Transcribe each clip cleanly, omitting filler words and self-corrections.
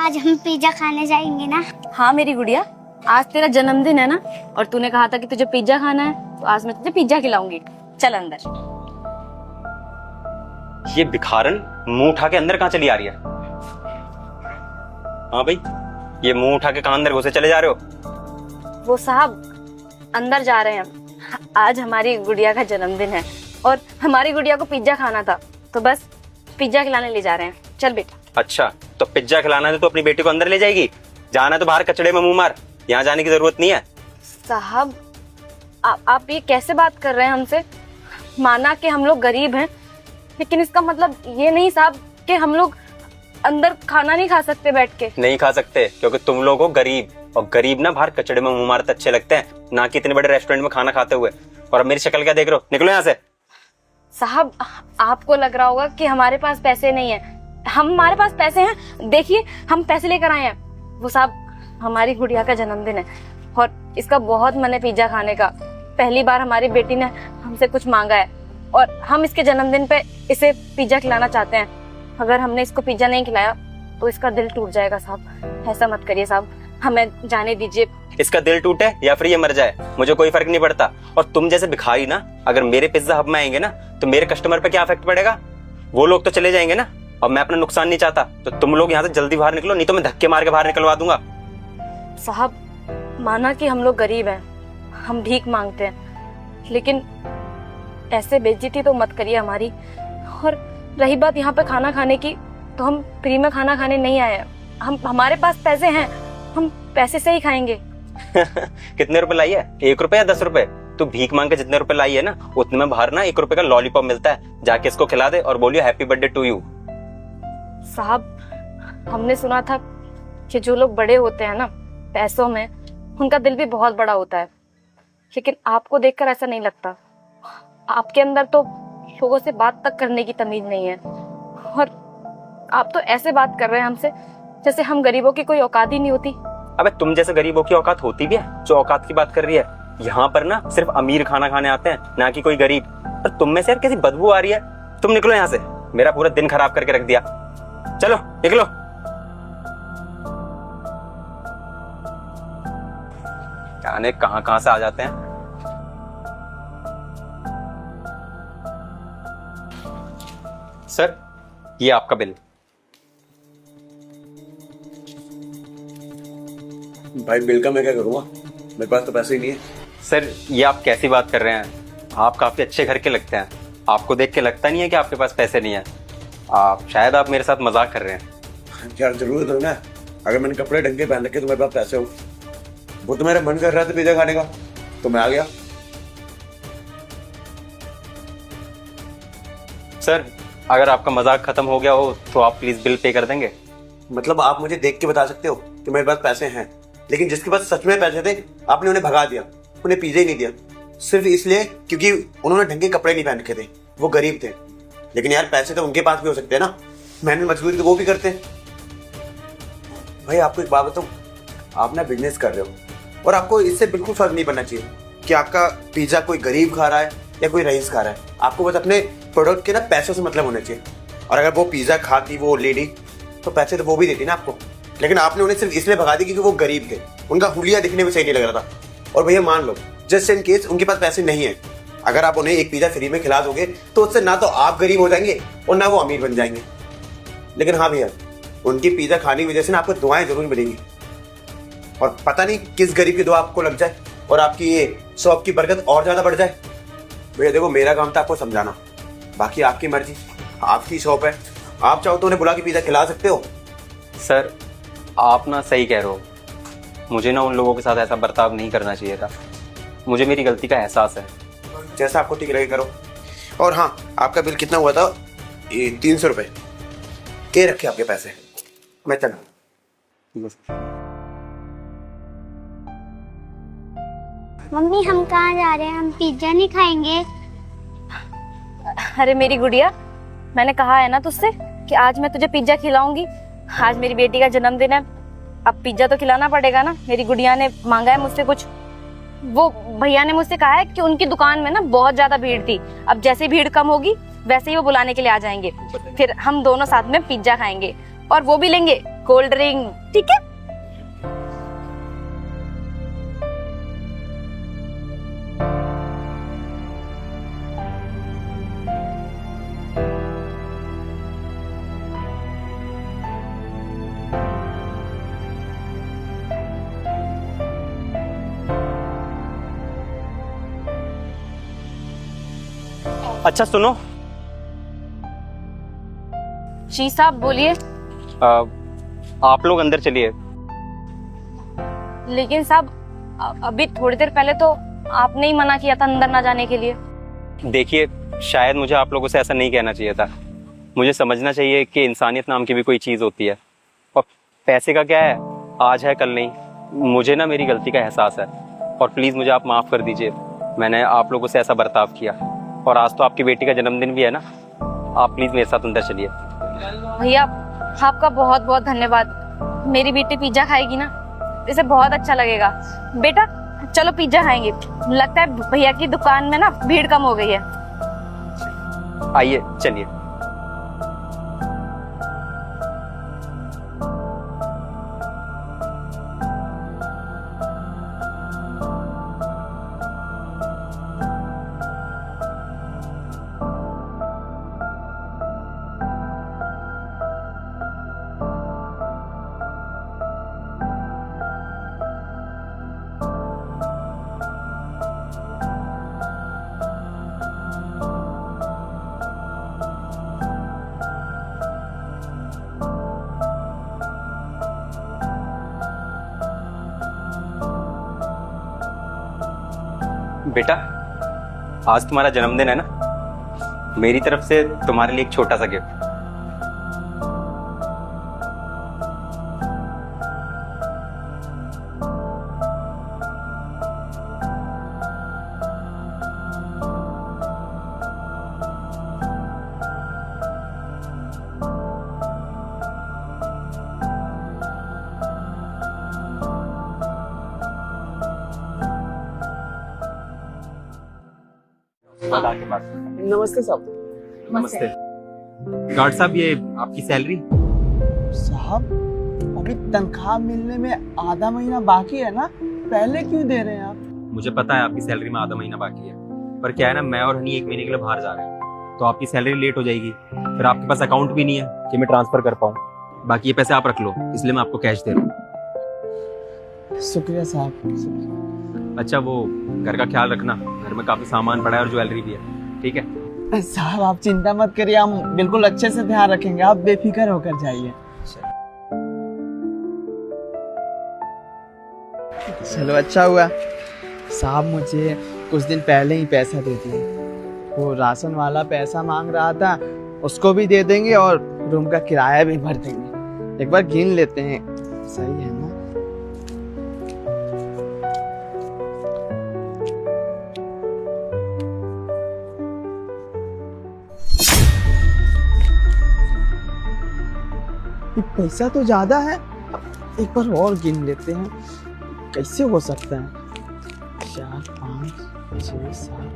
आज हम पिज्जा खाने जाएंगे ना? हाँ मेरी गुड़िया, आज तेरा जन्मदिन है ना, और तूने कहा था कि तुझे पिज्जा खाना है, तो आज मैं तुझे पिज्जा खिलाऊंगी। चल अंदर। ये भिखारन मुंह उठा के अंदर कहाँ चली आ रही है? हाँ भाई, ये मुंह उठा के कहाँ अंदर घुसे चले जा रहे हो? वो साहब अंदर जा रहे हैं, आज हमारी गुड़िया का जन्मदिन है और हमारी गुड़िया को पिज्जा खाना था, तो बस पिज्जा खिलाने ले जा रहे हैं। चल बेटा। अच्छा, तो पिज्जा खिलाना है तो अपनी बेटी को अंदर ले जाएगी, जाना तो बाहर कचड़े में मुंह मार, यहाँ जाने की जरूरत नहीं है। साहब आप ये कैसे बात कर रहे हैं हमसे? माना कि हम लोग गरीब हैं, लेकिन इसका मतलब ये नहीं साहब कि हम लोग अंदर खाना नहीं खा सकते बैठ के। नहीं खा सकते क्योंकि तुम लोग हो गरीब, और गरीब ना बाहर कचड़े में मुंह मारते अच्छे लगते हैं, ना कि इतने बड़े रेस्टोरेंट में खाना खाते हुए। और अब मेरी शक्ल क्या देख रहे हो? निकलो यहाँ से। साहब आपको लग रहा होगा कि हमारे पास पैसे नहीं है, हमारे पास पैसे हैं, देखिए हम पैसे लेकर आए हैं। वो साहब हमारी गुड़िया का जन्मदिन है और इसका बहुत मन है पिज्जा खाने का। पहली बार हमारी बेटी ने हमसे कुछ मांगा है और हम इसके जन्मदिन पे इसे पिज्जा खिलाना चाहते हैं। अगर हमने इसको पिज्जा नहीं खिलाया तो इसका दिल टूट जाएगा साहब, ऐसा मत करिए साहब, हमें जाने दीजिए। इसका दिल टूटे या फिर ये मर जाए, मुझे कोई फर्क नहीं पड़ता। और तुम जैसे भिखारी ना अगर मेरे पिज्जा हब में आएंगे ना, तो मेरे कस्टमर पे क्या इफेक्ट पड़ेगा? वो लोग तो चले जाएंगे ना, और मैं अपना नुकसान नहीं चाहता। तो तुम लोग यहाँ से जल्दी बाहर निकलो, नहीं तो मैं धक्के मार के बाहर निकलवा दूंगा। साहब माना कि हम लोग गरीब हैं, हम भीख मांगते हैं, लेकिन ऐसे बेइज्जती तो मत करिए हमारी। और रही बात यहाँ पे खाना खाने की, तो हम फ्री में खाना खाने नहीं आए हैं, हमारे पास पैसे हैं, हम पैसे से ही खाएंगे। कितने रुपए लाई है? 1 रुपए या 10 रुपए? तू भीख मांग के जितने रुपए लाई है ना, उतने में बाहर ना 1 रुपए का लॉलीपॉप मिलता है, जाके इसको खिला दे और बोलियो हैप्पी बर्थडे टू यू। साहब हमने सुना था कि जो लोग बड़े होते हैं ना पैसों में, उनका दिल भी बहुत बड़ा होता है, लेकिन आपको देखकर ऐसा नहीं लगता। आपके अंदर तो लोगों से बात तक करने की तमीज नहीं है, और आप तो ऐसे बात कर रहे हैं हमसे जैसे हम गरीबों की कोई औकात ही नहीं होती। अबे तुम जैसे गरीबों की औकात होती भी है जो औकात की बात कर रही है। यहाँ पर ना सिर्फ अमीर खाना खाने आते हैं, ना कि कोई गरीब। और तुम में से यार कैसी बदबू आ रही है। तुम निकलो यहाँ से, मेरा पूरा दिन खराब करके रख दिया। चलो निकलो। जाने कहाँ से आ जाते हैं। सर ये आपका बिल। भाई बिल का मैं क्या करूँगा, मेरे पास तो पैसे ही नहीं है। सर ये आप कैसी बात कर रहे हैं? आप काफी अच्छे घर के लगते हैं, आपको देख के लगता नहीं है कि आपके पास पैसे नहीं है। शायद आप मेरे साथ मजाक कर रहे हैं। यार जरूरत है ना, अगर मैंने कपड़े ढंग के पहन रखे तो मेरे पास पैसे हो। वो तो मेरा मन कर रहा था पिज्जा खाने का, तो मैं आ गया। सर अगर आपका मजाक खत्म हो गया हो तो आप प्लीज बिल पे कर देंगे। मतलब आप मुझे देख के बता सकते हो कि मेरे पास पैसे हैं, लेकिन जिसके पास सच में पैसे थे आपने उन्हें भगा दिया, उन्हें पिज्जा ही नहीं दिया, सिर्फ इसलिए क्योंकि उन्होंने ढंग के कपड़े नहीं पहन रखे थे, वो गरीब थे। लेकिन यार पैसे तो उनके पास भी हो सकते हैं ना, मेहनत मजदूरी तो वो भी करते हैं। भाई आपको एक बात बताऊं, आप ना बिजनेस कर रहे हो और आपको इससे बिल्कुल फर्क नहीं पड़ना चाहिए कि आपका पिज्जा कोई गरीब खा रहा है या कोई रईस खा रहा है। आपको बस अपने प्रोडक्ट के ना पैसों से मतलब होना चाहिए। और अगर वो पिज्जा खाती वो लेडी, तो पैसे तो वो भी देती ना आपको, लेकिन आपने उन्हें सिर्फ इसलिए भगा दी क्योंकि वो गरीब थे, उनका हुलिया दिखने में सही नहीं लग रहा था। और भैया मान लो जस्ट इन केस उनके पास पैसे नहीं है, अगर आप उन्हें एक पिज्जा फ्री में खिला दोगे तो उससे ना तो आप गरीब हो जाएंगे और ना वो अमीर बन जाएंगे। लेकिन हाँ भैया, उनकी पिज्जा खाने की वजह से ना आपको दुआएं जरूर मिलेंगी, और पता नहीं किस गरीब की दुआ आपको लग जाए और आपकी ये शॉप की बरकत और ज्यादा बढ़ जाए। भैया देखो मेरा काम था आपको समझाना, बाकी आपकी मर्जी, आपकी शॉप है, आप चाहो तो उन्हें बुला के पिज्जा खिला सकते हो। सर आप ना सही कह रहे हो, मुझे ना उन लोगों के साथ ऐसा बर्ताव नहीं करना चाहिए था, मुझे मेरी गलती का एहसास है। जैसा आपको ठीक लगे करो। और हाँ, आपका बिल कितना हुआ था? ये 300 रुपये के रखे आपके पैसे, मैं चला। मम्मी हम कहाँ जा रहे हैं? हम पिज्जा नहीं खाएंगे। अरे मेरी गुड़िया, मैंने कहा है ना तुझसे कि आज मैं तुझे पिज्जा खिलाऊंगी। आज मेरी बेटी का जन्मदिन है, अब पिज्जा तो खिलाना पड़ेगा ना। मेरी गुड़िया ने मांगा है मुझसे कुछ, वो भैया ने मुझसे कहा है कि उनकी दुकान में ना बहुत ज्यादा भीड़ थी, अब जैसे भीड़ कम होगी वैसे ही वो बुलाने के लिए आ जाएंगे, फिर हम दोनों साथ में पिज्जा खाएंगे। और वो भी लेंगे कोल्ड ड्रिंक, ठीक है? अच्छा सुनो, जी साहब बोलिए। आप लोग अंदर चलिए। लेकिन साहब अभी थोड़ी देर पहले तो आपने ही मना किया था अंदर ना जाने के लिए। देखिए, शायद मुझे आप लोगों से ऐसा नहीं कहना चाहिए था। मुझे समझना चाहिए कि इंसानियत नाम की भी कोई चीज़ होती है, और पैसे का क्या है, आज है कल नहीं। मुझे ना मेरी गलती का एहसास है, और प्लीज़ मुझे आप माफ़ कर दीजिए। मैंने आप लोगों से ऐसा बर्ताव किया, और आज तो आपकी बेटी का जन्मदिन भी है ना। आप प्लीज़ मेरे साथ अंदर चलिए। भैया आपका बहुत बहुत धन्यवाद। मेरी बेटी पिज्जा खाएगी ना, इसे बहुत अच्छा लगेगा। बेटा चलो पिज्जा खाएंगे। लगता है भैया की दुकान में ना भीड़ कम हो गई है। आइए चलिए। बेटा, आज तुम्हारा जन्मदिन है ना, मेरी तरफ से तुम्हारे लिए एक छोटा सा गिफ्ट। नमस्ते साहब। नमस्ते। गार्ड साहब, ये आपकी सैलरी। साहब अभी तनख्वाह मिलने में आधा महीना बाकी है ना, पहले क्यों दे रहे हैं आप? मुझे पता है आपकी सैलरी में आधा महीना बाकी है, पर क्या है ना, मैं और हनी 1 महीने के लिए बाहर जा रहे हैं, तो आपकी सैलरी लेट हो जाएगी। फिर आपके पास अकाउंट भी नहीं है कि मैं ट्रांसफर कर पाऊँ। बाकी ये पैसे आप रख लो, इसलिए मैं आपको कैश दे रहा हूँ। शुक्रिया साहब, शुक्रिया। अच्छा, वो घर का ख्याल रखना, घर में काफी सामान पड़ा है और ज्वेलरी भी है, ठीक है? साहब आप चिंता मत करिए, हम बिल्कुल अच्छे से ध्यान रखेंगे, आप बेफिक्र होकर जाइए। चलो अच्छा हुआ साहब, मुझे कुछ दिन पहले ही पैसा दे दिए। वो राशन वाला पैसा मांग रहा था, उसको भी दे देंगे और रूम का किराया भी भर देंगे। एक बार गिन लेते हैं, सही है ना? ये पैसा तो ज्यादा है, एक बार और गिन लेते हैं, कैसे हो सकता है? 4 5 6 7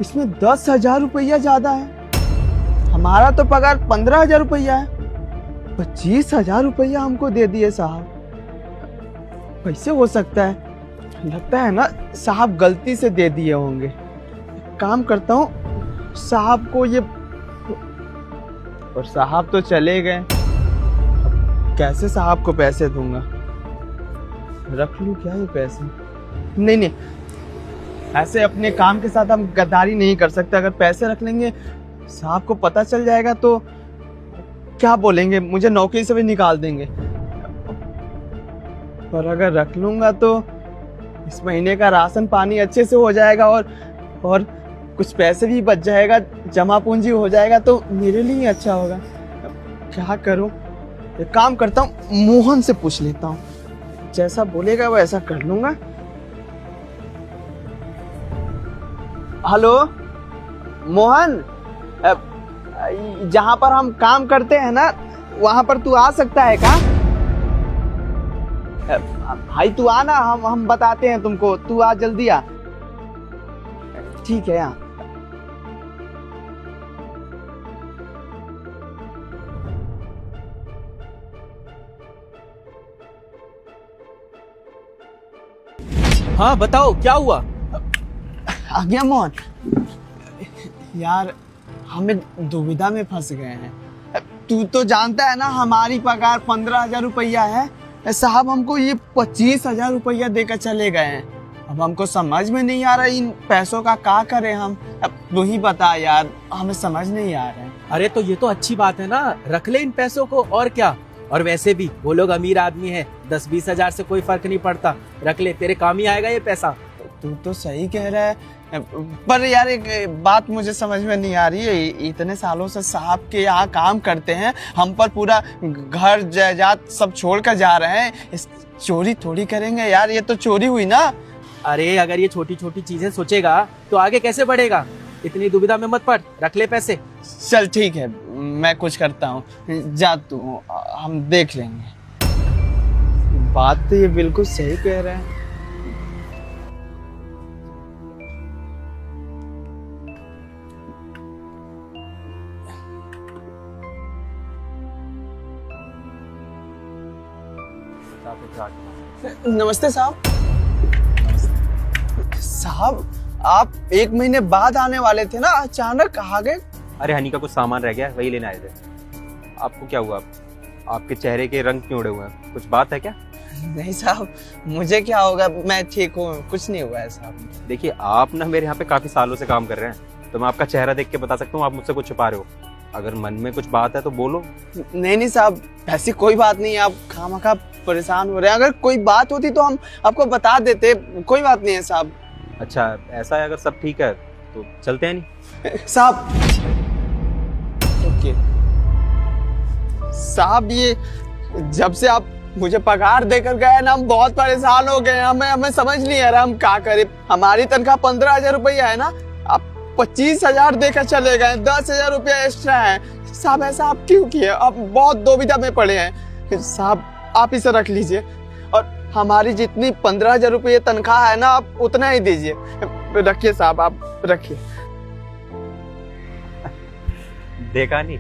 इसमें 10,000 रुपया ज्यादा है। हमारा तो पगार 15,000 रुपया है, 25,000 रुपया हमको दे दिए साहब। कैसे हो सकता है? लगता है ना साहब गलती से दे दिए होंगे। काम करता हूँ, साहब को ये, और साहब तो चले गए, कैसे साहब को पैसे दूंगा? रख लूं क्या ये पैसे? नहीं नहीं, ऐसे अपने काम के साथ हम गद्दारी नहीं कर सकते। अगर पैसे रख लेंगे, साहब को पता चल जाएगा तो क्या बोलेंगे, मुझे नौकरी से भी निकाल देंगे। पर अगर रख लूंगा तो इस महीने का राशन पानी अच्छे से हो जाएगा, और कुछ पैसे भी बच जाएगा, जमा पूंजी हो जाएगा, तो मेरे लिए अच्छा होगा। क्या करूं? एक काम करता हूं, मोहन से पूछ लेता हूं, जैसा बोलेगा वैसा कर लूंगा। हेलो मोहन, जहां पर हम काम करते हैं ना, वहां पर तू आ सकता है क्या? भाई तू आना, हम बताते हैं तुमको, तू आ, जल्दी आ। ठीक है, यहाँ हाँ बताओ क्या हुआ। आज्ञा मोहन, यार हमें दुविधा में फंस गए हैं। तू तो जानता है ना हमारी पगार 15,000 रुपया है। साहब हमको ये 25,000 रुपया देकर चले गए हैं। अब हमको समझ में नहीं आ रहा इन पैसों का क्या करें हम। अब तू ही बता यार, हमें समझ नहीं आ रहा है। अरे तो ये तो अच्छी बात है ना, रख ले इन पैसों को और क्या। और वैसे भी वो लोग अमीर आदमी है, 10-20 हजार से कोई फर्क नहीं पड़ता। रख ले, तेरे काम ही आएगा ये पैसा। तू तो सही कह रहा है, पर यार एक बात मुझे समझ में नहीं आ रही है। इतने सालों से साहब के यहाँ काम करते हैं, हम पर पूरा घर जायदाद सब छोड़ कर जा रहे हैं। इस चोरी थोड़ी करेंगे यार, ये तो चोरी हुई ना। अरे अगर ये छोटी छोटी चीजें सोचेगा तो आगे कैसे बढ़ेगा। इतनी दुविधा में मत पड़, रख ले पैसे। चल ठीक है, मैं कुछ करता हूँ, जा तू, हम देख लेंगे। बात तो ये बिल्कुल सही कह रहे हैं। नमस्ते साहब। साहब आप 1 महीने बाद आने वाले थे ना, अचानक कहाँ गए? अरे हनी का कुछ सामान रह गया, वही लेने आए थे। आपको क्या हुआ? आपके चेहरे के रंग क्यों उड़े हुए हैं? कुछ बात है क्या? नहीं साहब, मुझे क्या होगा, मैं ठीक हूँ, कुछ नहीं हुआ है साहब। देखिए आप ना मेरे यहाँ पे काफी सालों से काम कर रहे हैं, तो मैं आपका चेहरा देख के बता सकता हूँ आप मुझसे कुछ छुपा रहे हो। अगर मन में कुछ बात है तो बोलो। नहीं साहब, ऐसी कोई बात नहीं है, आप खामखा परेशान हो रहे हैं। अगर कोई बात होती तो हम आपको बता देते, कोई बात नहीं है साहब। अच्छा ऐसा है, अगर सब ठीक है तो चलते हैं। नहीं साहब साहब, ये जब से आप मुझे पगार देकर गए ना, हम बहुत परेशान हो गए। हमें समझ नहीं आ रहा हम क्या करें। हमारी तनख्वाह 15,000 रुपया है ना, आप 25,000 देकर चले गए, 10,000 रुपया एक्स्ट्रा है। साहब ऐसा आप क्यों किए? आप बहुत दुविधा में पड़े हैं साहब, आप इसे रख लीजिए और हमारी जितनी 15,000 रुपये तनख्वाह है ना, आप उतना ही दीजिए। रखिए साहब, आप रखिए। देखा नहीं,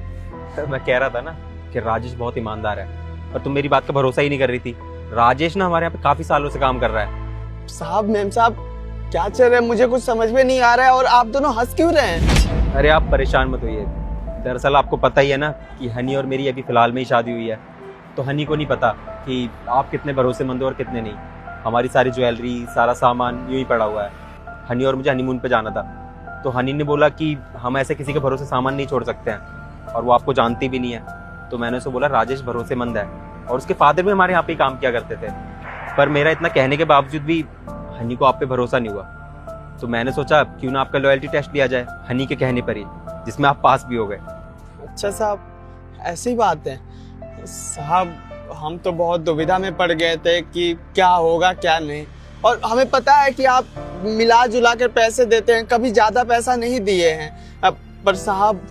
मैं कह रहा था ना कि राजेश बहुत ईमानदार है, और तुम मेरी बात का भरोसा ही नहीं कर रही थी। राजेश ना हमारे यहाँ पे काफी सालों से काम कर रहा है। साहब मेम साहब क्या चल रहा है, मुझे कुछ समझ में नहीं आ रहा है। और आप दोनों हंस क्यों रहे हैं? अरे आप परेशान मत होइए। दरअसल आपको पता ही है ना कि हनी और मेरी अभी फिलहाल में ही शादी हुई है, तो हनी को नहीं पता कि आप कितने भरोसेमंद हो और कितने नहीं। हमारी सारी ज्वेलरी, सारा सामान यूं ही पड़ा हुआ है। हनी और मुझे हनीमून पे जाना था, तो हनी ने बोला कि हम ऐसे किसी के भरोसे सामान नहीं छोड़ सकते हैं, और वो आपको जानती भी नहीं है। तो मैंने उसे बोला राजेश भरोसेमंद है, और उसके फादर भी हमारे यहाँ पे ही काम किया करते थे। पर मेरा इतना कहने के बावजूद भी हनी को आप पे भरोसा नहीं हुआ, तो मैंने सोचा क्यों ना आपका लॉयल्टी टेस्ट लिया जाए हनी के कहने पर ही, जिसमें आप पास भी हो गए। अच्छा साहब, ऐसी बात है साहब। हम तो बहुत दुविधा में पड़ गए थे कि क्या होगा क्या नहीं, और हमें पता है कि आप मिला जुला कर पैसे देते हैं, कभी ज्यादा पैसा नहीं दिए हैं। अब पर साहब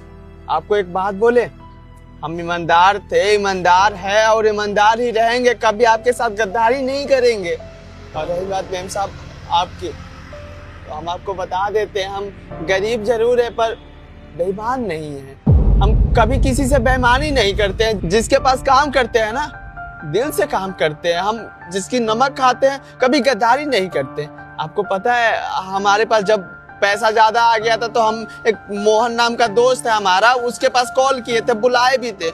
आपको एक बात बोले, हम ईमानदार थे, ईमानदार है और ईमानदार ही रहेंगे, कभी आपके साथ गद्दारी नहीं करेंगे। और रही बात मेम साहब आपकी, तो हम आपको बता देते हैं, हम गरीब जरूर है पर बेईमान नहीं है। हम कभी किसी से बेईमानी नहीं करते हैं। जिसके पास काम करते हैं ना, दिल से काम करते हैं। हम जिसकी नमक खाते हैं, कभी गद्दारी नहीं करते। आपको पता है हमारे पास जब पैसा ज्यादा आ गया था, तो हम एक मोहन नाम का दोस्त है हमारा, उसके पास कॉल किए थे, बुलाए भी थे,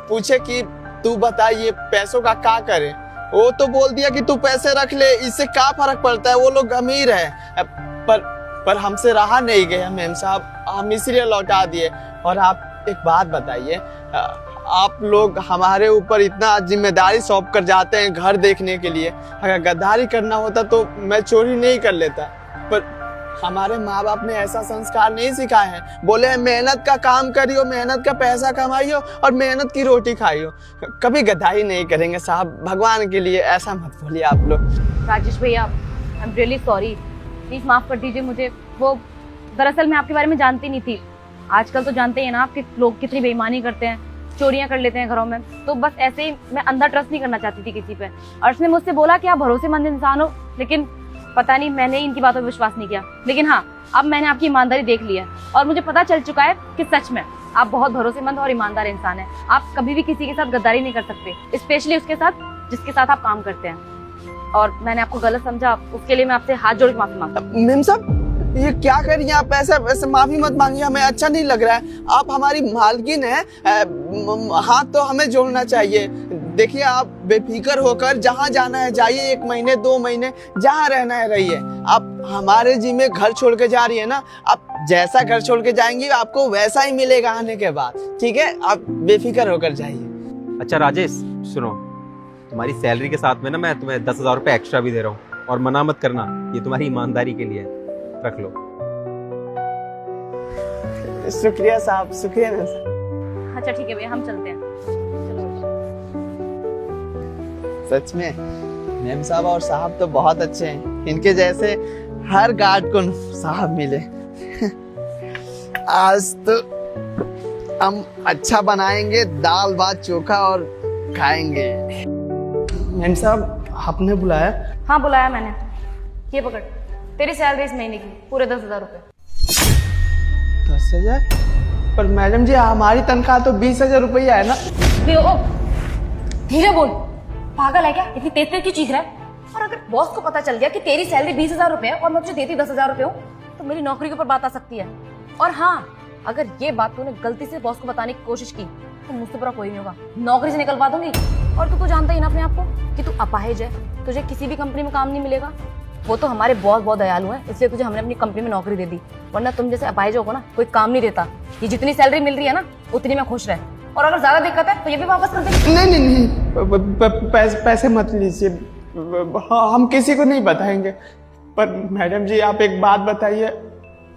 पूछे कि तू बता ये पैसों का क्या करें। वो तो बोल दिया कि तू पैसे रख ले, इससे क्या फर्क पड़ता है, वो लोग अमीर है। पर हमसे रहा नहीं गया मेम साहब, हम इसलिए लौटा दिए। और आप एक बात बताइए, आप लोग हमारे ऊपर इतना जिम्मेदारी सौंप कर जाते हैं घर देखने के लिए। अगर गद्दारी करना होता तो मैं चोरी नहीं कर लेता, पर हमारे माँ बाप ने ऐसा संस्कार नहीं सिखाए हैं। बोले मेहनत का काम करियो, मेहनत का पैसा कमाइयो और मेहनत की रोटी खाइयो, कभी गद्दारी नहीं करेंगे साहब। भगवान के लिए ऐसा मत बोलिए आप लोग। राजेश भैया, I am really sorry, please माफ कर दीजिए मुझे। वो दरअसल मैं आपके बारे में जानती नहीं थी। आजकल तो जानते हैं ना आप कि लोग कितनी बेईमानी करते हैं, चोरियां कर लेते हैं घरों में। तो बस ऐसे ही मैं अंधा ट्रस्ट नहीं करना चाहती थी किसी पे, और उसने मुझसे बोला कि आप भरोसेमंद इंसान हो, लेकिन पता नहीं मैंने इनकी बातों पर विश्वास नहीं किया। लेकिन हाँ, अब मैंने आपकी ईमानदारी देख ली है और मुझे पता चल चुका है कि सच में आप बहुत भरोसेमंद और ईमानदार इंसान हैं। आप कभी भी किसी के साथ गद्दारी नहीं कर सकते, स्पेशली उसके साथ जिसके साथ आप काम करते हैं। और मैंने आपको गलत समझा, उसके लिए मैं आपसे हाथ जोड़ के माफी मांगता हूँ। मेम साहब ये क्या कर रही हैं आप? ऐसे माफी मत मांगिए, हमें अच्छा नहीं लग रहा है। आप हमारी मालकिन हैं, हाथ तो हमें जोड़ना चाहिए। देखिए आप बेफिक्र होकर जहाँ जाना है जाइए, 1 महीने 2 महीने जहाँ रहना है रहिए। आप हमारे जिम्मे घर छोड़ के जा रही है ना, आप जैसा घर छोड़ के जाएंगी आपको वैसा ही मिलेगा आने के बाद, ठीक है? आप बेफिक्र होकर जाइए। अच्छा राजेश सुनो, तुम्हारी सैलरी के साथ में ना मैं तुम्हें 10,000 रुपए एक्स्ट्रा भी दे रहा हूँ, और मना मत करना, ये तुम्हारी ईमानदारी के लिए है, रख लो। शुक्रिया साहब, शुक्रिया मेम साहब। अच्छा ठीक है भैया, हम चलते हैं। सच में मेम साहब और साहब तो बहुत अच्छे हैं, इनके जैसे हर गार्ड को साहब मिले। आज तो हम अच्छा बनाएंगे, दाल भात चोखा और खाएंगे। मेम साहब आपने बुलाया? हाँ बुलाया मैंने। ये पकड़, तेरी सैलरी इस महीने की पूरे 10,000 रुपए। 10,000? पर मैडम जी हमारी तनख्वाह तो 20,000 रुपया है ना। धीरे बोल, पागल है क्या? इतनी तेज तेज क्यों चीख रहा है? और अगर बॉस को पता चल गया कि तेरी सैलरी 20,000 रुपए है और मैं तुझे देती 10,000 रुपए हूँ, तो मेरी नौकरी के ऊपर बात आ सकती है। और हाँ, अगर ये बात तूने गलती से बॉस को बताने की कोशिश की तो मुझसे बुरा कोई नहीं होगा, नौकरी से निकलवा दूंगी। और तू तो जानता ही ना अपने आप को कि तू अपाहिज है, तुझे किसी भी कंपनी में काम नहीं मिलेगा। वो तो हमारे बॉस बहुत दयालु हैं, इसलिए तुझे हमने अपनी कंपनी में नौकरी दे दी, वरना तुम जैसे अपाहिजों को ना कोई काम नहीं देता। ये जितनी सैलरी मिल रही है ना उतनी में खुश रहे, और अगर ज्यादा दिक्कत है तो ये भी वापस कर दे। नहीं, पैसे मत लीजिए, हम किसी को नहीं बताएंगे। पर मैडम जी आप एक बात बताइए,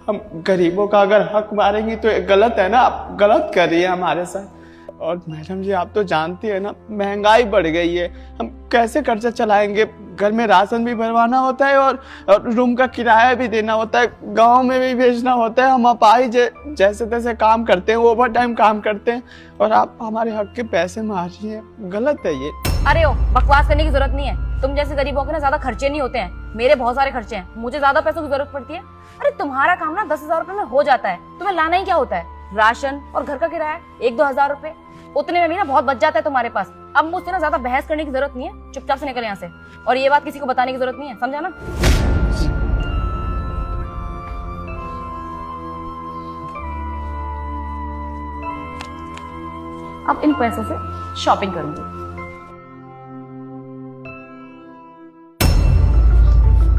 हम गरीबों का अगर हक मारेंगी तो गलत है ना, आप गलत कर रही है हमारे साथ। और मैडम जी आप तो जानती है ना महंगाई बढ़ गई है, हम कैसे खर्चा चलाएंगे? घर में राशन भी भरवाना होता है और रूम का किराया भी देना होता है, गांव में भी भेजना होता है। हम अपाहिज जैसे तैसे काम करते हैं, ओवर टाइम काम करते हैं, और आप हमारे हक के पैसे मार रही हैं, गलत है ये। अरे ओ, बकवास करने की जरूरत नहीं है। तुम जैसे गरीबों के ना ज्यादा खर्चे नहीं होते हैं, मेरे बहुत सारे खर्चे हैं, मुझे ज्यादा पैसों की जरूरत पड़ती है। अरे तुम्हारा काम ना 10,000 रुपए में हो जाता है, तुम्हें लाना ही क्या होता है? राशन और घर का किराया 1-2 हजार रुपए, उतने में भी ना बहुत बच जाता है तुम्हारे पास। अब मुझसे ना ज्यादा बहस करने की जरूरत नहीं है, चुपचाप से निकल यहाँ से। और ये बात किसी को बताने की जरूरत नहीं है, समझा ना? अब इन पैसों से शॉपिंग करूंगी।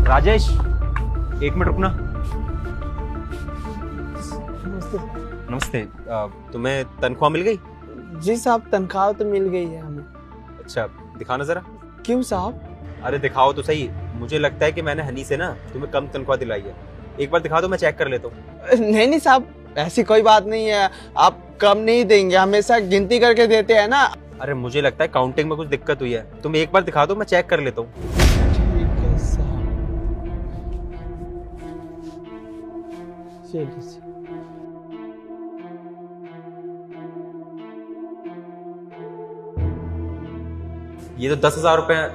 राजेश 1 मिनट रुकना। नमस्ते, तुम्हें तनख्वाह मिल गई? जी साहब तनख्वाह तो मिल गई है हमें। अच्छा दिखाना जरा। क्यों साहब? अरे दिखाओ तो सही, मुझे लगता है कि मैंने हनी से ना तुम्हें कम तनख्वाह दिलाई है। एक बार दिखा दो, मैं चेक कर लेता हूँ। नहीं साहब, ऐसी कोई बात नहीं है, आप कम नहीं देंगे, हमेशा गिनती करके देते हैं ना। अरे मुझे लगता है काउंटिंग में कुछ दिक्कत हुई है, तुम एक बार दिखा दो, मैं चेक कर लेता हूँ। ठीक है साहब, चलिए। ये तो 10,000 रुपए है,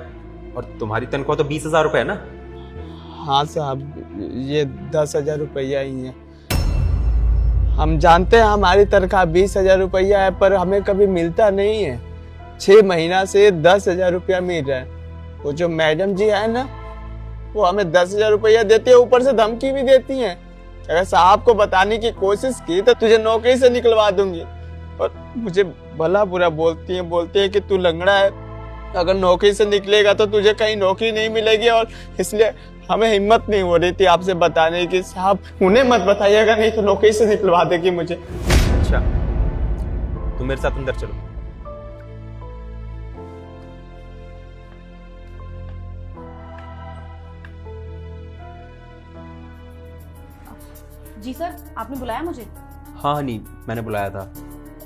और तुम्हारी तनख्वाह तो 20,000 रुपए है ना? हाँ साहब, ये 10,000 रुपया ही है। हम जानते हैं हमारी तनख्वाह 20,000 रुपया है, पर हमें कभी मिलता नहीं है। 6 महीना से 10,000 रुपया मिल रहा है। वो जो मैडम जी है ना, वो हमें 10,000 रुपया देती है, ऊपर से धमकी भी देती हैं। अगर साहब को बताने की कोशिश की तो तुझे नौकरी से निकलवा दूंगी। और मुझे भला बुरा बोलती है कि तू लंगड़ा है, अगर नौकरी से निकलेगा तो तुझे कहीं नौकरी नहीं मिलेगी। और इसलिए हमें हिम्मत नहीं हो रही थी आपसे बताने की। साहब उन्हें मत बताइएगा, नहीं तो नौकरी से निकलवा देगी मुझे। अच्छा तुम मेरे साथ अंदर चलो। जी सर, आपने बुलाया मुझे? हाँ हनी, मैंने बुलाया था।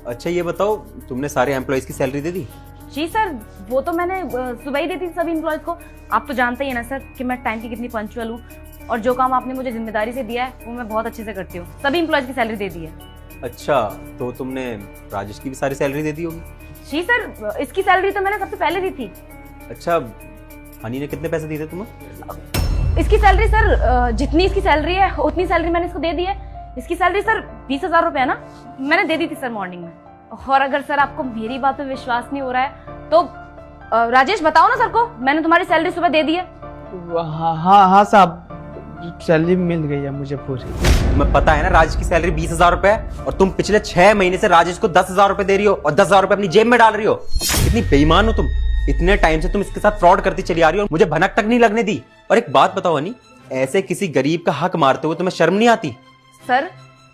अच्छा ये बताओ, तुमने सारे एम्प्लॉयज की सैलरी दे दी? जी सर, वो तो मैंने सुबह ही दी थी सभी एम्प्लॉयज को। आप तो जानते ही हैं ना सर कि मैं टाइम की कितनी पंक्चुअल हूँ, और जो काम आपने मुझे जिम्मेदारी से दिया है वो मैं बहुत अच्छे से करती हूँ। सभी एम्प्लॉयज की सैलरी दे दी है। अच्छा, तो तुमने राजेश की भी सारी सैलरी दे दी होगी? जी सर, इसकी सैलरी तो मैंने सबसे पहले दी थी। अच्छा, हनी ने कितने पैसे दिए थे तुम्हें? इसकी सैलरी सर, जितनी इसकी सैलरी है उतनी सैलरी मैंने इसको दे दी है। इसकी सैलरी सर 20,000 रुपए है ना, मैंने दे दी थी सर मॉर्निंग में। और अगर सर आपको मेरी बात पे विश्वास नहीं हो रहा है तो राजेश बताओ ना सर को, मैंने तुम्हारी सैलरी सुबह दे दी है। हाँ हाँ हाँ साहब, सैलरी मिल गई है मुझे पूरी। तुम्हें पता है ना राजेश की सैलरी 20,000 रुपए है, और तुम पिछले 6 महीने से राजेश को 10,000 रुपए दे रही हो और 10,000 रुपए अपनी जेब में डाल रही हो। कितनी बेईमान हो तुम। इतने टाइम से तुम इसके साथ फ्रॉड करती चली आ रही हो, मुझे भनक तक नहीं लगने दी। और एक बात बताओ हनी, ऐसे किसी गरीब का हक मारते हुए तुम्हें शर्म नहीं आती? सर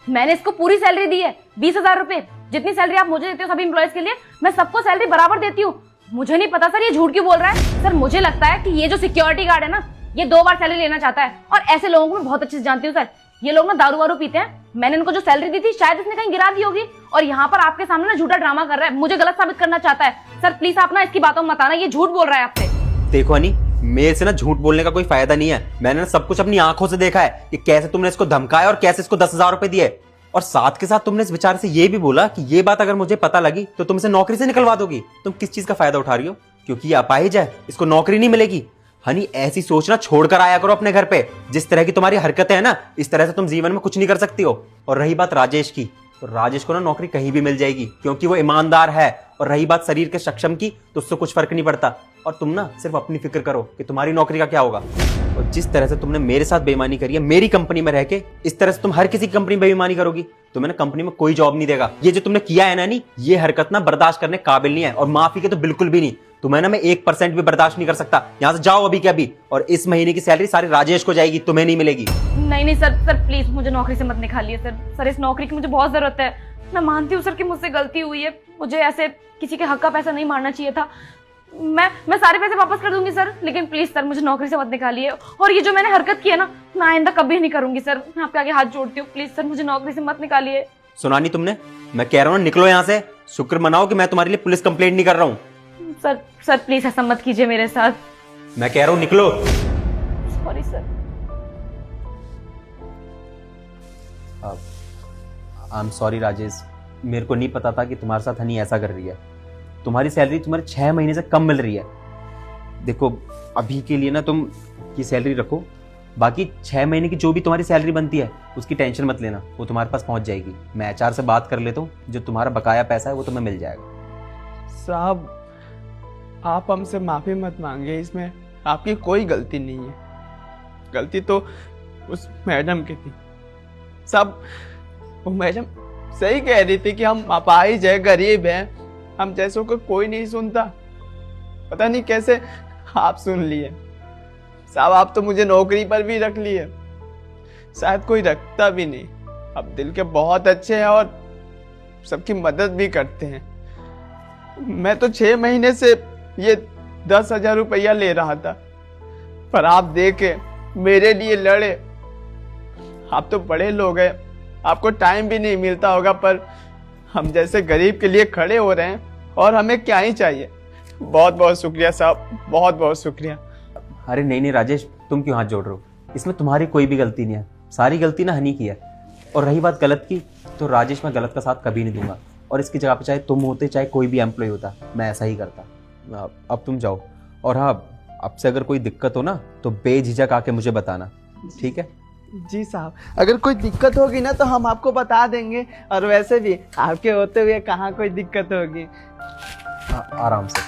मैंने इसको पूरी सैलरी दी है, 20,000 रुपए। जितनी सैलरी आप मुझे देते हो सभी एम्प्लॉयज के लिए, मैं सबको सैलरी बराबर देती हूँ। मुझे नहीं पता सर ये झूठ क्यों बोल रहा है। सर मुझे लगता है कि ये जो सिक्योरिटी गार्ड है ना, ये 2 बार सैलरी लेना चाहता है। और ऐसे लोगों को मैं बहुत अच्छे से जानती हूँ सर। ये लोग ना दारू वारू पीते हैं। मैंने इनको जो सैलरी दी थी शायद इसने कहीं गिरा दी होगी, और यहाँ पर आपके सामने ना झूठा ड्रामा कर रहा है, मुझे गलत साबित करना चाहता है। सर प्लीज आप ना इसकी बातों में मत आना, ये झूठ बोल रहा है आपसे। देखो हनी, मेरे से ना झूठ बोलने का कोई फायदा नहीं है। मैंने ना सब कुछ अपनी आंखों से देखा है कि कैसे तुमने इसको धमकाया और कैसे इसको 10,000 रुपए दिए। और साथ के साथ तुमने इस बेचारे से ये भी बोला कि ये बात अगर मुझे पता लगी तो तुम इसे नौकरी से निकलवा दोगी। तुम किस चीज का फायदा उठा रही हो? क्योंकि ये अपाहिज है, इसको नौकरी नहीं मिलेगी। हनी ऐसी सोचना छोड़कर आया करो अपने घर पे। जिस तरह की तुम्हारी हरकतें है ना, इस तरह से तुम जीवन में कुछ नहीं कर सकती हो। और रही बात राजेश की, तो राजेश को ना नौकरी कहीं भी मिल जाएगी, क्योंकि वो ईमानदार है। और रही बात शरीर के सक्षम की, तो उससे कुछ फर्क नहीं पड़ता। और तुम ना सिर्फ अपनी फिक्र करो कि तुम्हारी नौकरी का क्या होगा। और जिस तरह से तुमने मेरे साथ बेईमानी करी है मेरी कंपनी में रह के, इस तरह से तुम हर किसी कंपनी में बेईमानी करोगी तो मैंने कंपनी में कोई जॉब नहीं देगा। ये जो तुमने किया है ना नी, ये हरकत ना बर्दाश्त करने काबिल नहीं है, और माफी के तो बिल्कुल भी नहीं। तुम्हें ना मैं 1% भी बर्दाश्त नहीं कर सकता। यहाँ से जाओ अभी के अभी, और इस महीने की सैलरी सारी राजेश को जाएगी, तुम्हें नहीं मिलेगी। नहीं सर प्लीज मुझे नौकरी से मत निकालिए सर। इस नौकरी की मुझे बहुत जरूरत है। मैं मानती हूँ सर कि मुझसे गलती हुई है, मुझे ऐसे किसी के हक का पैसा नहीं मारना चाहिए था। मैं सारे पैसे वापस कर दूंगी सर, लेकिन प्लीज सर मुझे नौकरी से मत निकालिए। और ये जो मैंने हरकत की है ना, मैं आइंदा कभी नहीं करूंगी सर। मैं आपके आगे हाथ जोड़ती हूँ, प्लीज सर मुझे नौकरी से मत निकालिए। सुना नहीं तुमने? मैं कह रहा हूँ निकलो यहाँ से। शुक्र मनाओ कि मैं तुम्हारे लिए पुलिस कंप्लेंट नहीं कर रहा हूँ। सर प्लीज ऐसा मत कीजिए मेरे साथ। मैं कह रहा हूँ निकलो। Sorry sir. I am sorry Rajesh, मेरे को नहीं पता था कि तुम्हारे साथ हनी ऐसा कर रही है। तुम्हारी सैलरी तुम्हारे 6 महीने से कम मिल रही है। देखो अभी के लिए ना तुम ये सैलरी रखो, बाकी 6 महीने की जो भी तुम्हारी सैलरी बनती है उसकी टेंशन मत लेना, वो तुम्हारे पास पहुंच जाएगी। मैं HR से बात कर लेता हूँ, जो तुम्हारा बकाया पैसा है वो तुम्हें मिल जाएगा। साहब आप हमसे माफी मत मांगिए, इसमें आपकी कोई गलती नहीं है। गलती तो उस मैडम की थी। साहब वो मैडम सही कह रही थी कि हम अपाहिज है, गरीब है, हम जैसों को कोई नहीं सुनता। पता नहीं कैसे आप सुन लिए। साहब आप तो मुझे नौकरी पर भी रख लिए, शायद कोई रखता भी नहीं। आप दिल के बहुत अच्छे हैं और सबकी मदद भी करते हैं। मैं तो 6 महीने से ये 10,000 रुपया ले रहा था, पर आप देखे मेरे लिए लड़े। आप तो बड़े लोग हैं, आपको टाइम भी नहीं मिलता होगा, पर हम जैसे गरीब के लिए खड़े हो रहे हैं, और हमें क्या ही चाहिए। बहुत बहुत शुक्रिया साहब, बहुत बहुत शुक्रिया। अरे नहीं राजेश, तुम क्यों हाथ जोड़ रहे हो? इसमें तुम्हारी कोई भी गलती नहीं है, सारी गलती ना हनी की है। और रही बात गलत की, तो राजेश मैं गलत का साथ कभी नहीं दूंगा, और इसकी जगह पे चाहे तुम होते चाहे कोई भी एम्प्लॉय होता, मैं ऐसा ही करता। अब तुम जाओ, और हाँ अब से अगर कोई दिक्कत हो ना तो बेझिझक आके मुझे बताना, ठीक है? जी साहब, अगर कोई दिक्कत होगी ना तो हम आपको बता देंगे। और वैसे भी आपके होते हुए कहाँ कोई दिक्कत होगी। आराम से।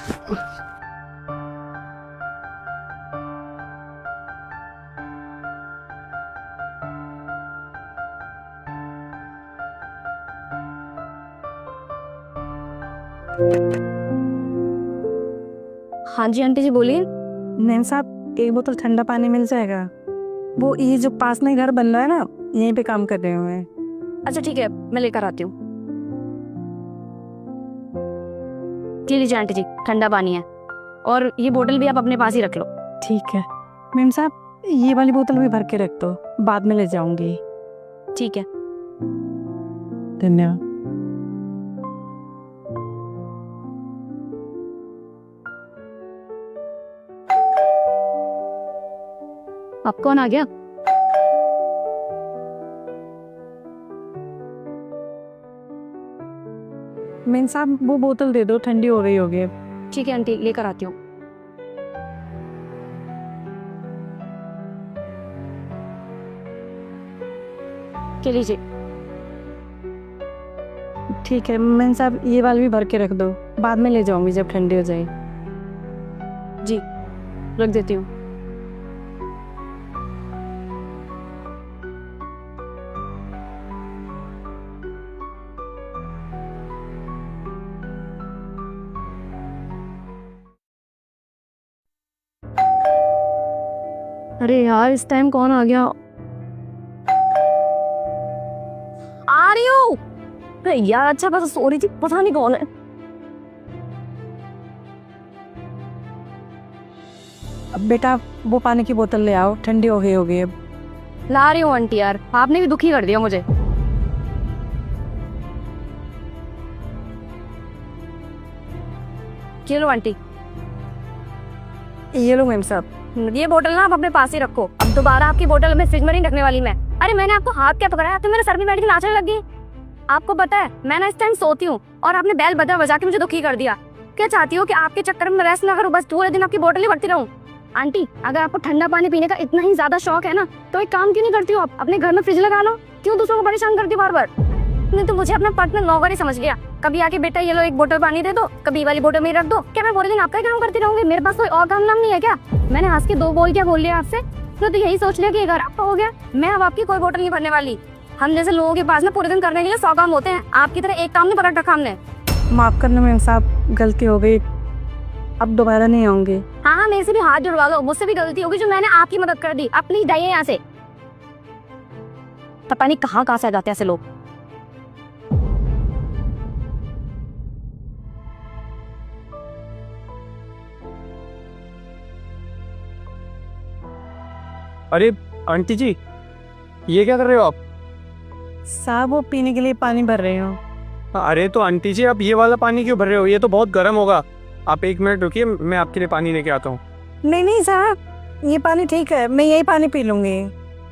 हाँ जी आंटी जी बोलिए। मैम साहब 1 बोतल ठंडा पानी मिल जाएगा? वो ये जो पास में घर बन रहा है ना, यहीं पे काम कर रहे हुए हैं। अच्छा ठीक है, मैं लेकर आती हूँ। जी लीजिए आंटी जी, ठंडा पानी है, और ये बोतल भी आप अपने पास ही रख लो। ठीक है मैम साहब, ये वाली बोतल भी भर के रख दो, बाद में ले जाऊंगी। ठीक है। धन्यवाद। अब कौन आ गया? मैम साहब वो बोतल दे दो, ठंडी हो रही होगी। ठीक है आंटी, लेकर आती हूँ। के लीजिए। ठीक है मैम साहब, ये वाली भी भर के रख दो, बाद में ले जाऊंगी जब ठंडी हो जाए। जी रख देती हूँ। अरे यार इस टाइम कौन आ गया? आ रही हूँ। अरे यार अच्छा बस सो रही थी, पता नहीं कौन है। अब बेटा वो पानी की बोतल ले आओ, ठंडी हो गई होगी अब। ला रही हूँ आंटी। यार आपने भी दुखी कर दिया मुझे। चलो आंटी ये लो मैम साहब। ये बोतल ना आप अपने पास ही रखो। अब दोबारा आपकी बोतल मैं फ्रिज में नहीं रखने वाली मैं। अरे मैंने आपको हाथ क्या पकड़ाया? तो मेरे सर में बैठ के नाचने लग गई। आपको पता है मैं ना इस टाइम सोती हूँ और आपने बैल बजा के मुझे दुखी कर दिया। क्या चाहती हो कि आपके चक्कर में रेस्ट ना करूँ, बस पूरे दिन आपकी बोतल ही भरती रहूँ? आंटी अगर आपको ठंडा पानी पीने का इतना ही ज्यादा शौक है ना तो एक काम क्यों नहीं करती हो आप? अपने घर में फ्रिज लगा लो। क्यों दूसरों को परेशान करती हो बार बार? नहीं तो मुझे अपना पर्सनल नौकर ही समझ लिया। कभी आके बेटा ये लो एक बोतल पानी दे दो, कभी वाली बोतल में रख दो। क्या मैं पूरे दिन आपका ही काम करती रहूंगी? मेरे पास कोई और काम नाम नहीं है क्या? मैंने आज के 2 बोल क्या बोल लिया आपसे? तो यही सोच लिया कि घर आपका हो गया। मैं अब आपकी कोई बोतल नहीं भरने वाली। हम जैसे लोगों के पास ना पूरे दिन करने के लिए 100 काम होते हैं, आपकी तरह एक काम नहीं पकड़ रखा हमने। माफ करना मैम साहब, गलती हो गई, अब दोबारा नहीं आऊंगी। हाँ मेरे से भी हाथ जुड़वा लो, मुझसे भी गलती होगी जो मैंने आपकी मदद कर दी। आप प्लीज जाइए यहाँ से। पता नहीं कहाँ से आ जाते हैं ऐसे लोग। अरे आंटी जी ये क्या कर रहे हो आप? साहब वो पीने के लिए पानी भर रही हूँ। अरे तो आंटी जी आप ये वाला पानी क्यों भर रहे हो? ये तो बहुत गर्म होगा। आप 1 मिनट रुकिए, मैं आपके लिए पानी लेके आता हूँ। नहीं नहीं साहब ये पानी ठीक है, मैं यही पानी पी लूंगी।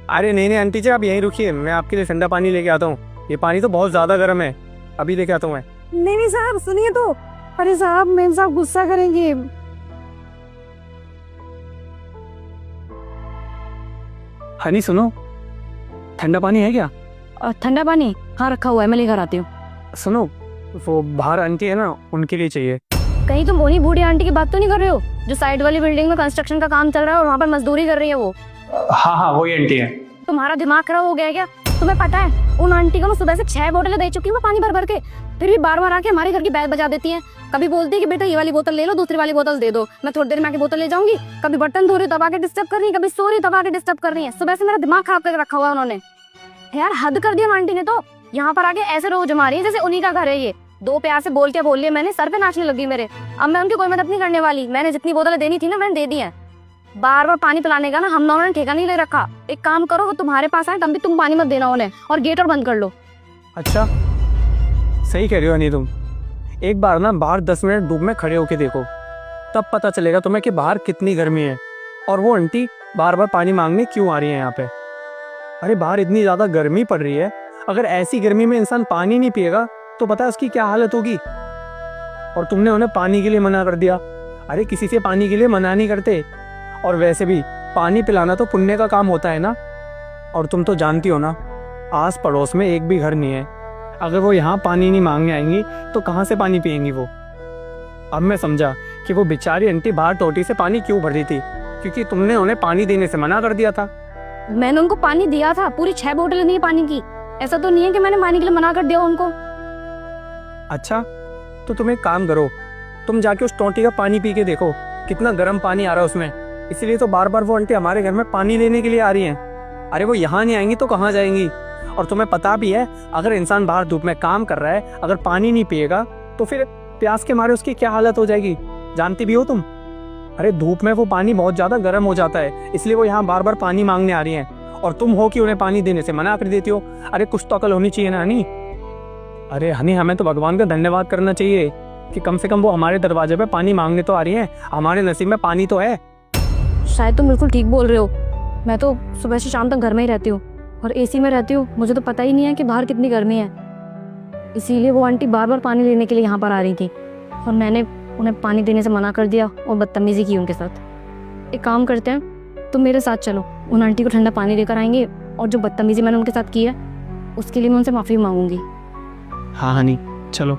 अरे नहीं आंटी जी आप यहीं रुकिए, मैं आपके लिए ठंडा पानी लेके आता हूँ। ये पानी तो बहुत ज़्यादा गर्म है, अभी लेके आता हूँ मैं। नहीं साहब सुनिए तो। अरे साहब मैम साहब गुस्सा करेंगे। हनी सुनो, ठंडा पानी है क्या? ठंडा पानी हाँ रखा हुआ है, मैं लेकर आती हूँ। सुनो वो बाहर आंटी है ना, उनके लिए चाहिए। कहीं तुम वही बूढ़ी आंटी की बात तो नहीं कर रहे हो जो साइड वाली बिल्डिंग में कंस्ट्रक्शन का काम चल रहा है और वहाँ पर मजदूरी कर रही है वो? हाँ वही आंटी है। तुम्हारा दिमाग खराब हो गया है क्या? तुम्हें पता है उन आंटी को मैं सुबह से 6 बोतलें दे चुकी हूँ पानी भर भर के, फिर भी बार बार आके हमारे घर की बैल बजा देती हैं। कभी बोलती है कि बेटा ये वाली बोतल ले लो, दूसरी वाली बोतल दे दो, मैं थोड़ी देर में आके बोतल ले जाऊंगी। कभी बर्तन धो रही तब आके डिस्टर्ब कर रही है, कभी सो रही तब आके डिस्टर्ब कर रही है। सुबह से मेरा दिमाग खराब करके रखा हुआ है उन्होंने। यार हद कर दिया आंटी ने तो। यहाँ पर आके ऐसे रोज जमा रही है जैसे उन्हीं का घर है ये। 2 प्यार से बोल लिया मैंने, सर पे नाचने लगी मेरे। अब मैं उनकी कोई मदद नहीं करने वाली। मैंने जितनी बोतलें देनी थी ना मैंने दे दी है। बार बार पानी पिलाने का ना हम दोनों ने ठेका नहीं ले रखा। एक काम करो वो तुम्हारे पास आए तब भी तुम पानी मत देना उन्हें, और गेट और बंद कर लो। अच्छा सही कह रही हो हनी तुम। एक बार ना बाहर 10 मिनट धूप में खड़े होके देखो, तब पता चलेगा तुम्हें कि बाहर कितनी गर्मी है और वो आंटी बार बार पानी मांगने क्यों आ रही है यहाँ पे। अरे बाहर इतनी ज़्यादा गर्मी पड़ रही है, अगर ऐसी गर्मी में इंसान पानी नहीं पिएगा तो पता है उसकी क्या हालत होगी। और तुमने उन्हें पानी के लिए मना कर दिया। अरे किसी से पानी के लिए मना नहीं करते, और वैसे भी पानी पिलाना तो पुण्य का काम होता है ना। और तुम तो जानती हो ना आस पड़ोस में एक भी घर नहीं है, अगर वो यहाँ पानी नहीं मांगने आएंगी तो कहाँ से पानी पियेंगी वो। अब मैं समझा कि वो बेचारी आंटी बाहर टोटी से पानी क्यों भर रही थी, क्योंकि तुमने उन्हें पानी देने से मना कर दिया था। मैंने उनको पानी दिया था, पूरी 6 बोतलें दी पानी की। ऐसा तो नहीं है कि मैंने पानी के लिए मना कर दिया उनको। अच्छा तो तुम एक काम करो, तुम जाके उस टोटी का पानी पी के देखो कितना गर्म पानी आ रहा है उसमें। इसलिए तो बार बार वो आंटी हमारे घर में पानी लेने के लिए आ रही हैं। अरे वो यहाँ नहीं आएंगी तो कहाँ जाएंगी? और तुम्हें पता भी है अगर इंसान बाहर धूप में काम कर रहा है, अगर पानी नहीं पिएगा तो फिर प्यास के मारे उसकी क्या हालत हो जाएगी, जानती भी हो तुम। अरे धूप में वो पानी बहुत ज़्यादा गर्म हो जाता है, इसलिए वो यहाँ बार बार पानी मांगने आ रही हैं, और तुम हो कि उन्हें पानी देने से मना कर देती हो। अरे कुछ तो अकल होनी चाहिए ना हनी। अरे हनी हमें तो भगवान का धन्यवाद करना चाहिए कि कम से कम वो हमारे दरवाजे पे पानी मांगने तो आ रही हैं, हमारे नसीब में पानी तो है। शायद तुम बिल्कुल ठीक बोल रहे हो। मैं तो सुबह से शाम तक घर में ही रहती हूँ और एसी में रहती हूँ, मुझे तो पता ही नहीं है कि बाहर कितनी गर्मी है। इसीलिए वो आंटी बार बार पानी लेने के लिए यहाँ पर आ रही थी और मैंने उन्हें पानी देने से मना कर दिया और बदतमीजी की उनके साथ। एक काम करते हैं, तुम मेरे साथ चलो, उन आंटी को ठंडा पानी लेकर आएंगे और जो बदतमीजी मैंने उनके साथ की है उसके लिए मैं उनसे माफ़ी मांगूंगी। हाँ हनी चलो।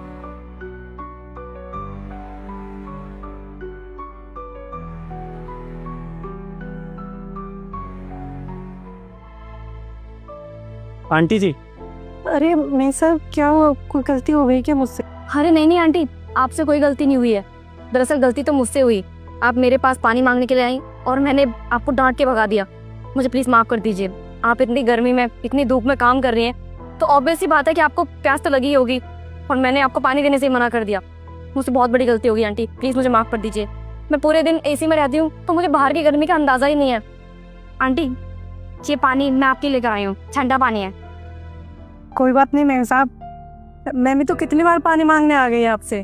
आंटी जी, अरे मैं सब क्या हुआ, कोई गलती हो गई क्या मुझसे? अरे नहीं नहीं आंटी, आपसे कोई गलती नहीं हुई है। दरअसल गलती तो मुझसे हुई। आप मेरे पास पानी मांगने के लिए आई और मैंने आपको डांट के भगा दिया। मुझे प्लीज माफ कर दीजिए। आप इतनी गर्मी में, इतनी धूप में काम कर रही हैं, तो ऑब्वियस सी बात है कि आपको प्यास तो लगी ही होगी, और मैंने आपको पानी देने से ही मना कर दिया। मुझसे बहुत बड़ी गलती होगी आंटी, प्लीज मुझे माफ कर दीजिए। मैं पूरे दिन एसी में रहती हूँ तो मुझे बाहर की गर्मी का अंदाजा ही नहीं है। आंटी, ये पानी मैं आपके लेकर आई हूँ, ठंडा पानी है। कोई बात नहीं मेम साहब, मैं भी तो कितनी बार पानी मांगने आ गई आपसे।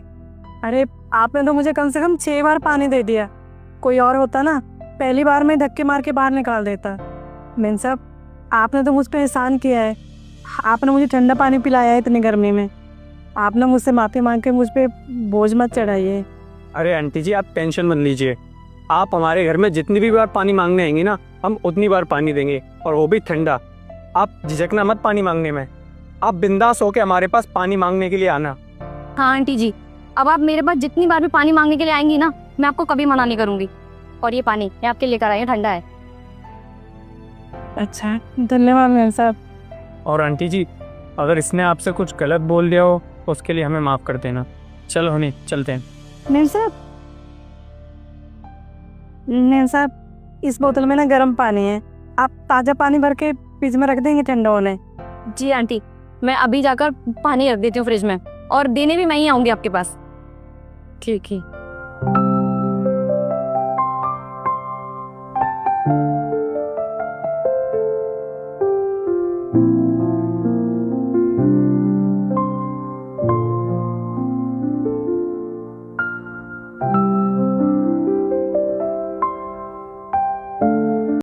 अरे आपने तो मुझे कम से कम 6 बार पानी दे दिया। कोई और होता ना, पहली बार में धक्के मार के बाहर निकाल देता। मेम साहब, आपने तो मुझ पर एहसान किया है। आपने मुझे ठंडा पानी पिलाया है इतनी गर्मी में। आपने मुझसे माफ़ी मांग के मुझ पर बोझ मत चढ़ाइए। अरे आंटी जी, आप टेंशन मत लीजिए। आप हमारे घर में जितनी भी बार पानी मांगने आएंगी ना, हम उतनी बार पानी देंगे, और वो भी ठंडा। आप झिझकना मत पानी मांगने में। आप बिंदास होके हमारे पास पानी मांगने के लिए आना। हाँ आंटी जी, अब आप मेरे पास जितनी बार भी पानी मांगने के लिए आएंगी ना, मैं आपको कभी मना नहीं करूंगी। और ये पानी मैं आपके लेकर आई हूँ, ठंडा है। अच्छा, धन्यवाद मेम साहब। और आंटी जी, अगर इसने आपसे कुछ गलत बोल दिया हो तो उसके लिए हमें माफ़ कर देना। चलो हनी, चलते हैं। मेम साहब, इस बोतल में ना गर्म पानी है, आप ताज़ा पानी भर के फ्रिज में रख देंगे ठंडा होने? जी आंटी, मैं अभी जाकर पानी रख देती हूँ फ्रिज में, और देने भी मैं ही आऊंगी आपके पास। ठीक है।